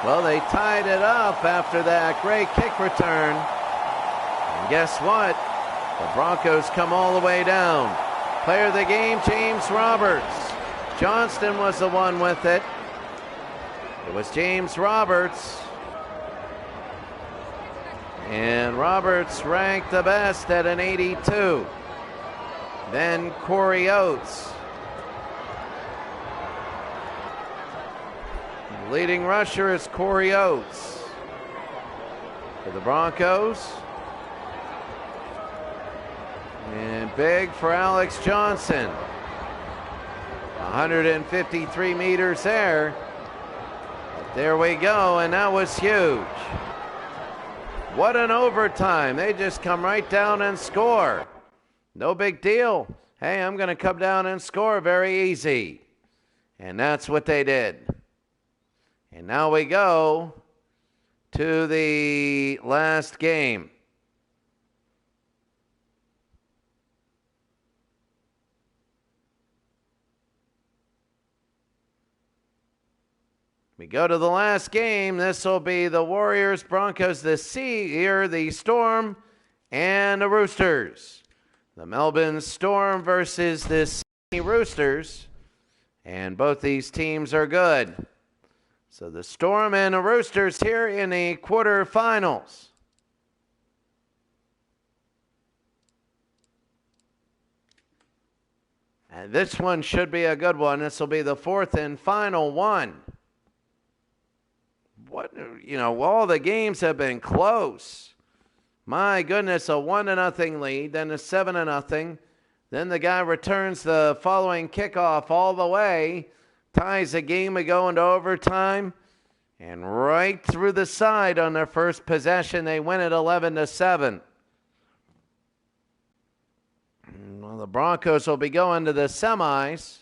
well, they tied it up after that great kick return. And guess what? The Broncos come all the way down. Player of the game, James Roberts. Johnston was the one with it. It was James Roberts. And Roberts ranked the best at an 82. Then Corey Oates. The leading rusher is Corey Oates for the Broncos. And big for Alex Johnson. 153 meters there. But there we go, and that was huge. What an overtime. They just come right down and score. No big deal. Hey, I'm going to come down and score. Very easy. And that's what they did. And now we go to the last game. We go to the last game. This will be the Warriors, Broncos, the Storm, and the Roosters. The Melbourne Storm versus the Sydney Roosters. And both these teams are good. So the Storm and the Roosters here in the quarterfinals. And this one should be a good one. This will be the fourth and final one. What all the games have been close. My goodness, a 1-0 lead, then a 7-0. Then the guy returns the following kickoff all the way, ties a game ago into overtime, and right through the side on their first possession, they win it 11-7. Well, the Broncos will be going to the semis.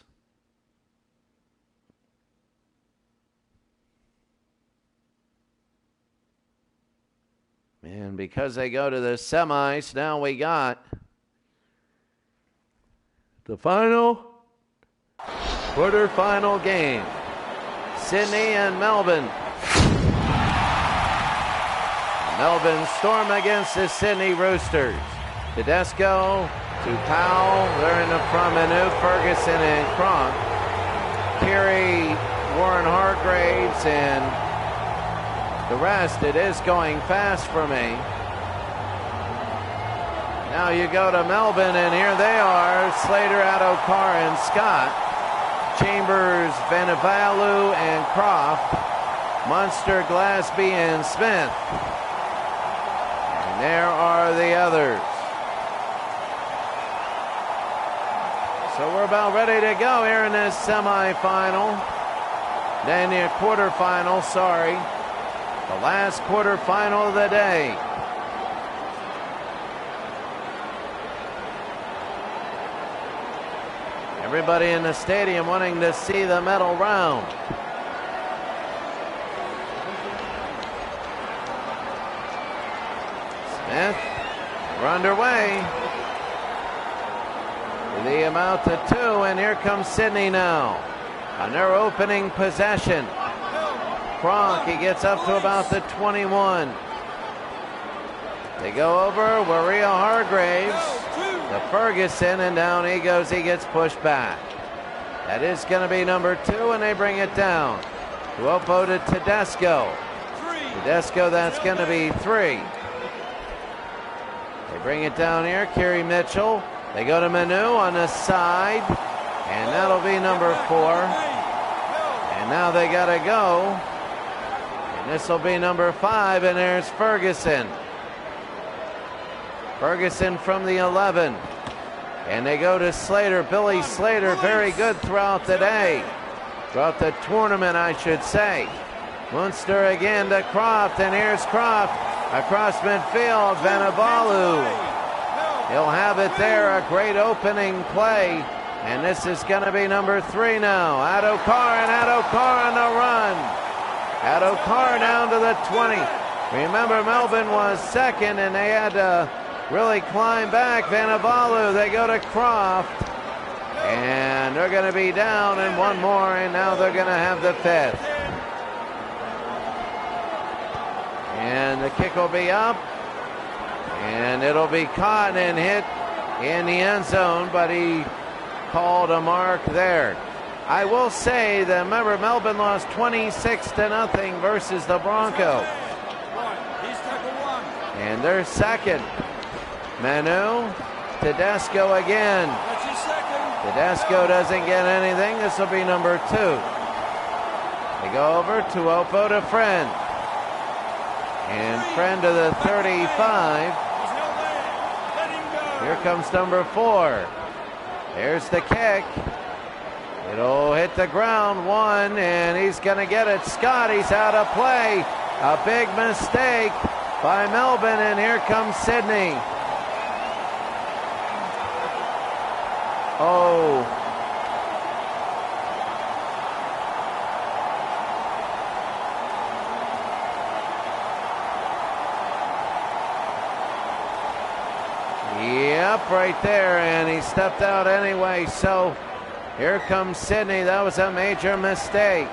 And because they go to the semis, now we got the quarterfinal game. Sydney and Melbourne. Melbourne storm against the Sydney Roosters. Tedesco to Powell. They're in the front menu. Ferguson and Cronk. Peary, Warren Hargraves, and the rest. It is going fast for me. Now you go to Melbourne, and here they are. Slater, Addo-Carr, and Scott. Chambers, Vanivalu, and Croft. Munster, Glasby, and Smith. And there are the others. So we're about ready to go here in this semifinal. Then the quarterfinal, sorry. The last quarterfinal of the day. Everybody in the stadium wanting to see the medal round. Smith, we're underway. The amount to 2, and here comes Sydney now on their opening possession. Cronk, he gets up to about the 21. They go over Waria Hargraves to Ferguson, and down he goes. He gets pushed back. That is going to be number 2, and they bring it down. Tuopo to Tedesco. Tedesco, that's going to be 3. They bring it down here. Kerry Mitchell. They go to Manu on the side, and that'll be number 4. And now they got to go. And this will be number 5, and there's Ferguson. Ferguson from the 11. And they go to Slater. Billy Slater, very good throughout the day. Throughout the tournament, I should say. Munster again to Croft, and here's Croft across midfield. Vanivalu. He'll have it there, a great opening play. And this is going to be number 3 now. Addo-Carr, and Addo-Carr on the run. Addo-Carr down to the 20. Remember, Melbourne was second, and they had to really climb back. Vanivalu, they go to Croft. And they're going to be down, and one more, and now they're going to have the 5th. And the kick will be up. And it'll be caught and hit in the end zone, but he called a mark there. I will say that, remember, Melbourne lost 26-0 versus the Broncos. And they're second. Manu, Tedesco again. Tedesco doesn't get anything. This will be number 2. They go over to Tuopo to Friend. And Friend to the 35. Here comes number 4. There's the kick. It'll hit the ground, 1, and he's going to get it. Scott, he's out of play. A big mistake by Melbourne, and here comes Sydney. Oh. Yep, right there, and he stepped out anyway, so here comes Sydney. That was a major mistake.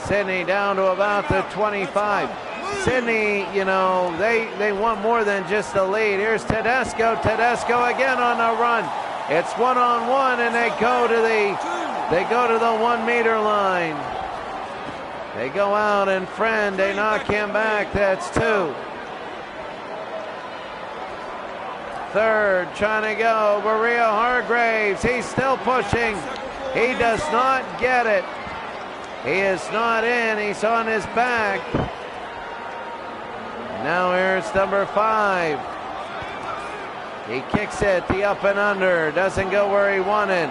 Sydney down to about the 25. Sydney, they want more than just the lead. Here's Tedesco. Tedesco again on the run. It's 1-on-1, and they go to the 1 meter line. They go out, and Friend, they knock him back. That's 2. Third, trying to go, Waria Hargraves. He's still pushing. He does not get it. He is not in. He's on his back. Now here's number 5. He kicks it, the up and under. Doesn't go where he wanted.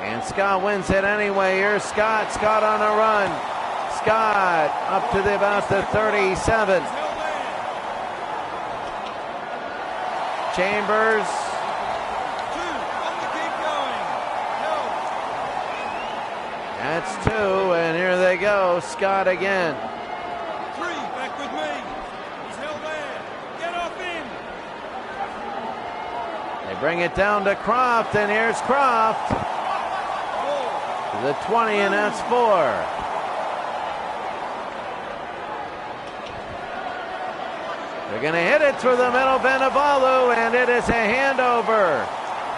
And Scott wins it anyway. Here's Scott. Scott on a run. Scott up to about the 37. Chambers. That's 2, and here they go. Scott again. 3, back with me. He's held there. Get off him. They bring it down to Croft, and here's Croft. The 20, and that's 4. They're going to hit it through the middle, Venivalu, and it is a handover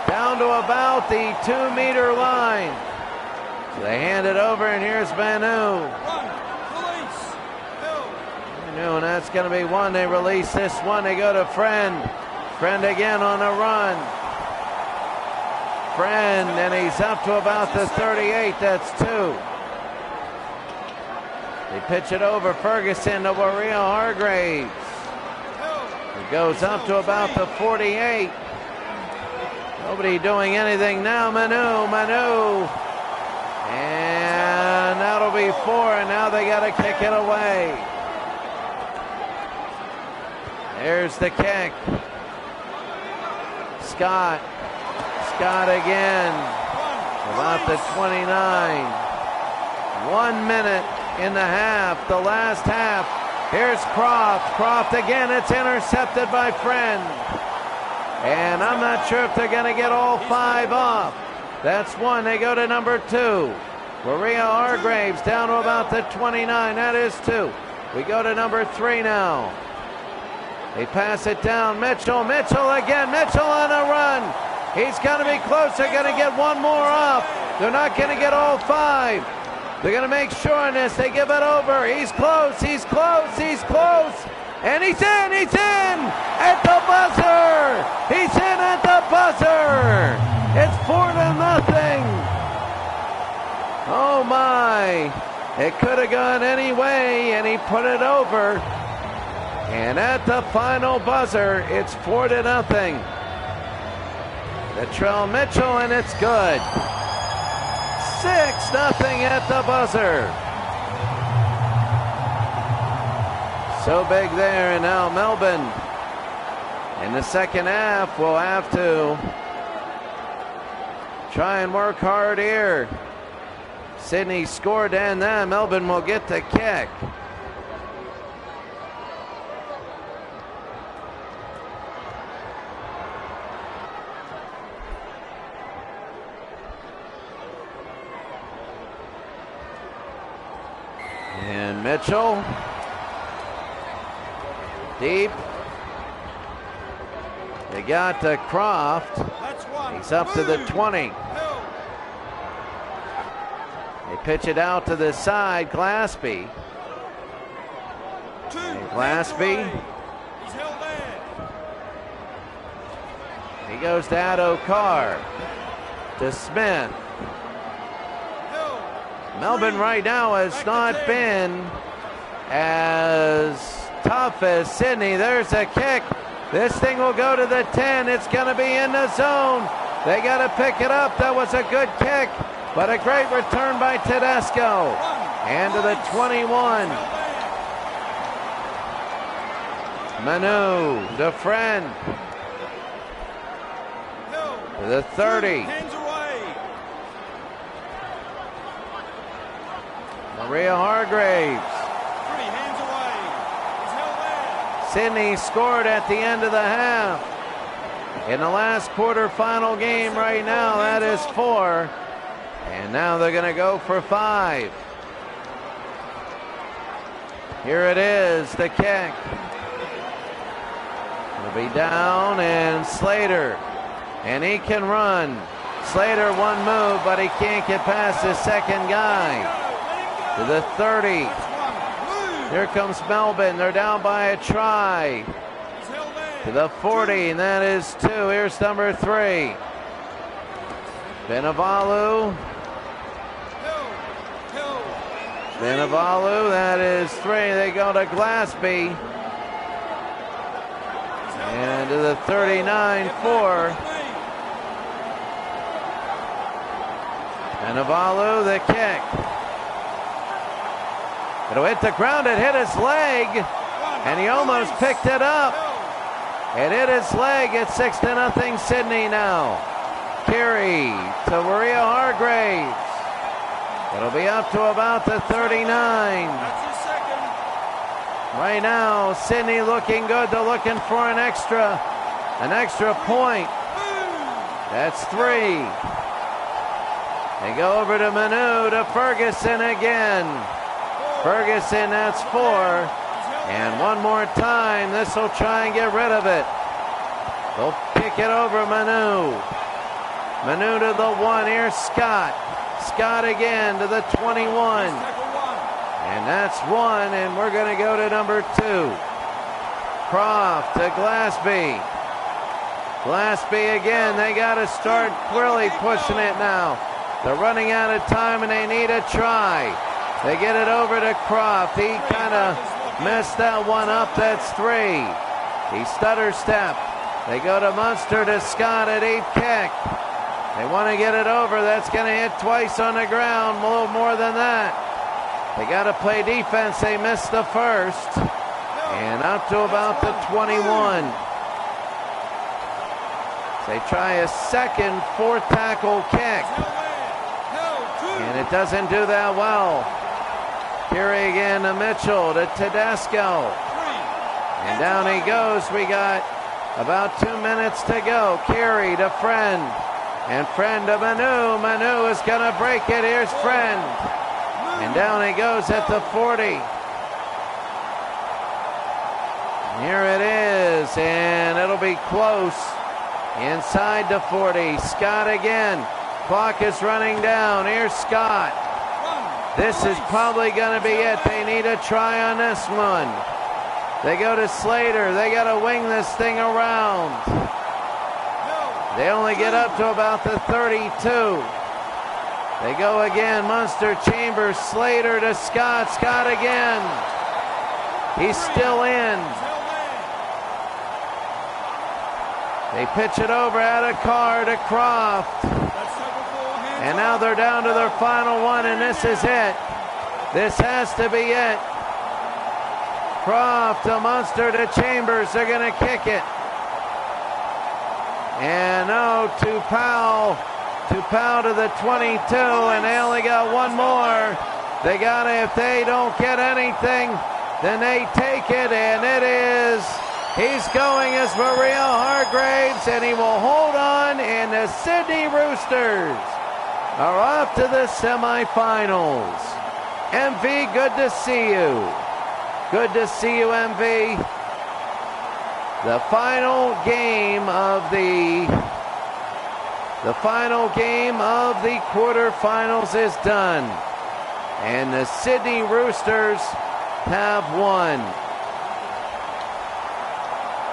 down to about the 2-meter line. So they hand it over, and here's Manu. Manu, and that's going to be 1. They release this one. They go to Friend. Friend again on a run. Friend, and he's up to about the 38. That's 2. They pitch it over Ferguson to Maria Hargraves. It goes up to about the 48. Nobody doing anything now. Manu. And that'll be 4, and now they got to kick it away. There's the kick. Scott again. About the 29. 1 minute in the half, the last half. Here's Croft. Croft again. It's intercepted by Friend. And I'm not sure if they're going to get all 5 off. That's 1. They go to number 2. Maria Hargraves down to about the 29. That is 2. We go to number 3 now. They pass it down. Mitchell again. Mitchell on a run. He's going to be close. They're going to get 1 more off. They're not going to get all 5. They're going to make sure on this. They give it over. He's close. And he's in at the buzzer. He's in at the buzzer. It's 4-0. Oh my. It could have gone any way, and he put it over. And at the final buzzer, it's 4-0. Latrell Mitchell, and it's good. 6-0 at the buzzer. So big there, and now Melbourne in the second half will have to try and work hard here. Sydney scored, and then Melbourne will get the kick. And Mitchell, deep. They got to Croft. He's up to the 20. They pitch it out to the side. Glaspie. And Glaspie. He goes to Addo Carr. To Smith. Melbourne right now has not been as tough as Sydney. There's a kick. This thing will go to the 10. It's going to be in the zone. They got to pick it up. That was a good kick, but a great return by Tedesco. And to the 21. Manu, the friend. To the 30. Maria Hargraves. Sydney scored at the end of the half. In the last quarterfinal game right now, that is 4. And now they're going to go for 5. Here it is, the kick. It'll be down, and Slater. And he can run. Slater one move, but he can't get past the second guy. To the 30. Here comes Melbourne. They're down by a try. To the 40, and that is 2. Here's number 3. Vinivalu, that is 3. They go to Glaspie. And to the 39-4. Vinivalu, the kick. It'll hit the ground. It hit his leg. And he almost picked it up. It hit his leg. It's 6-0 Sydney now. Carey to Maria Hargraves. It'll be up to about the 39. Right now, Sydney looking good. They're looking for an extra point. That's 3. They go over to Manu to Ferguson again. Ferguson, that's 4. And one more time, this will try and get rid of it. They'll kick it over Manu. Manu to the 1, here's Scott. Scott again to the 21. And that's 1, and we're going to go to number 2. Croft to Glaspie. Glaspie again, they got to start really pushing it now. They're running out of time and they need a try. They get it over to Croft. He kind of messed that one up. That's 3. He stutter step. They go to Munster to Scott at 8 kick. They want to get it over. That's going to hit twice on the ground. A little more than that. They got to play defense. They missed the first. And up to about the 21. They try a second, 4th tackle kick. And it doesn't do that well. Carey again to Mitchell to Tedesco. And down he goes. We got about 2 minutes to go. Carey to Friend. And Friend to Manu. Manu is going to break it. Here's Friend. And down he goes at the 40. Here it is. And it'll be close. Inside the 40. Scott again. Clock is running down. Here's Scott. This is probably going to be it. They need a try on this one. They go to Slater. They got to wing this thing around. They only get up to about the 32. They go again. Munster, Chambers, Slater to Scott. Scott again. He's still in. They pitch it over out of Carr to Croft. And now they're down to their final one, and this is it. This has to be it. Croft to Munster to Chambers. They're going to kick it. And no, to Powell. To Powell to the 22, and they only got one more. They got to, if they don't get anything, then they take it, and it is, he's going as Maria Hargraves, and he will hold on, and the Sydney Roosters are off to the semifinals. MV, good to see you. Good to see you, MV. The final game of the quarterfinals is done. And the Sydney Roosters have won.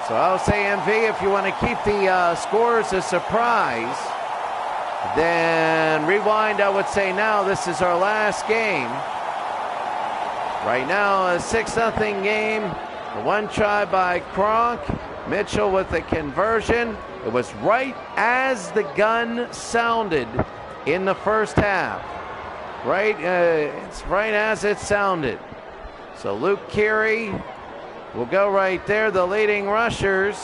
So I'll say, MV, if you want to keep the scores a surprise, then rewind, I would say now this is our last game. Right now, a 6-0 game. The 1 try by Kronk. Mitchell with the conversion. It was right as the gun sounded in the first half. Right, it's right as it sounded. So Luke Carey will go right there. The leading rushers,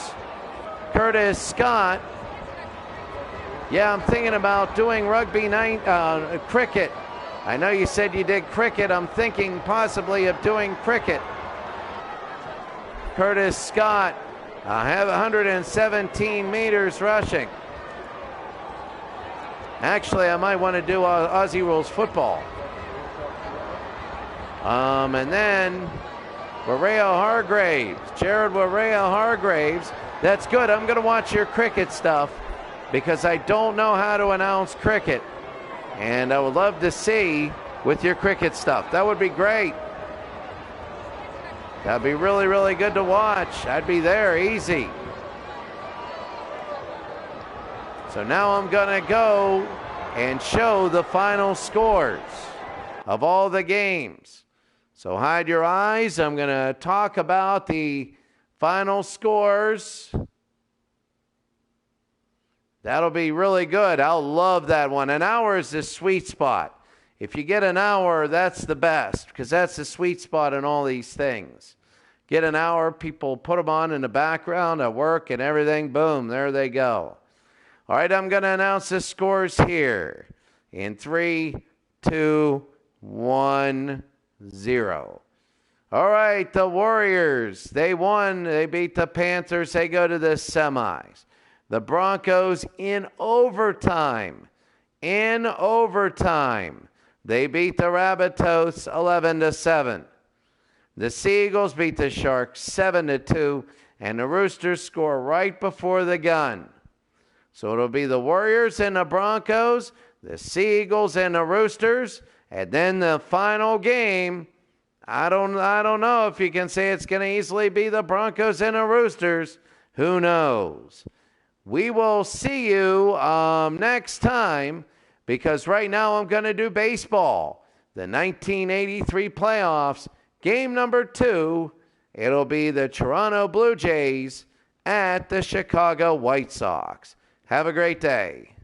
Curtis Scott. Yeah, I'm thinking about doing rugby night, cricket. I know you said you did cricket. I'm thinking possibly of doing cricket. Curtis Scott have 117 meters rushing. Actually, I might want to do Aussie rules football. And then Wareo Hargraves, Jared Wareo Hargraves. That's good. I'm going to watch your cricket stuff because I don't know how to announce cricket. And I would love to see with your cricket stuff. That would be great. That'd be really, really good to watch. I'd be there, easy. So now I'm going to go and show the final scores. of all the games. So hide your eyes. I'm going to talk about the final scores. That'll be really good. I'll love that one. An hour is the sweet spot. If you get an hour, that's the best, because that's the sweet spot in all these things. Get an hour, people put them on in the background at work and everything. Boom, there they go. All right, I'm going to announce the scores here in 3, 2, 1, 0. All right, the Warriors, they won. They beat the Panthers. They go to the semis. The Broncos in overtime. They beat the Rabbitohs 11-7. The Seagulls beat the Sharks 7-2, and the Roosters score right before the gun. So it'll be the Warriors and the Broncos, the Seagulls and the Roosters, and then the final game. I don't know if you can say it's going to easily be the Broncos and the Roosters. Who knows? We will see you next time, because right now I'm going to do baseball. The 1983 playoffs, game number 2, it'll be the Toronto Blue Jays at the Chicago White Sox. Have a great day.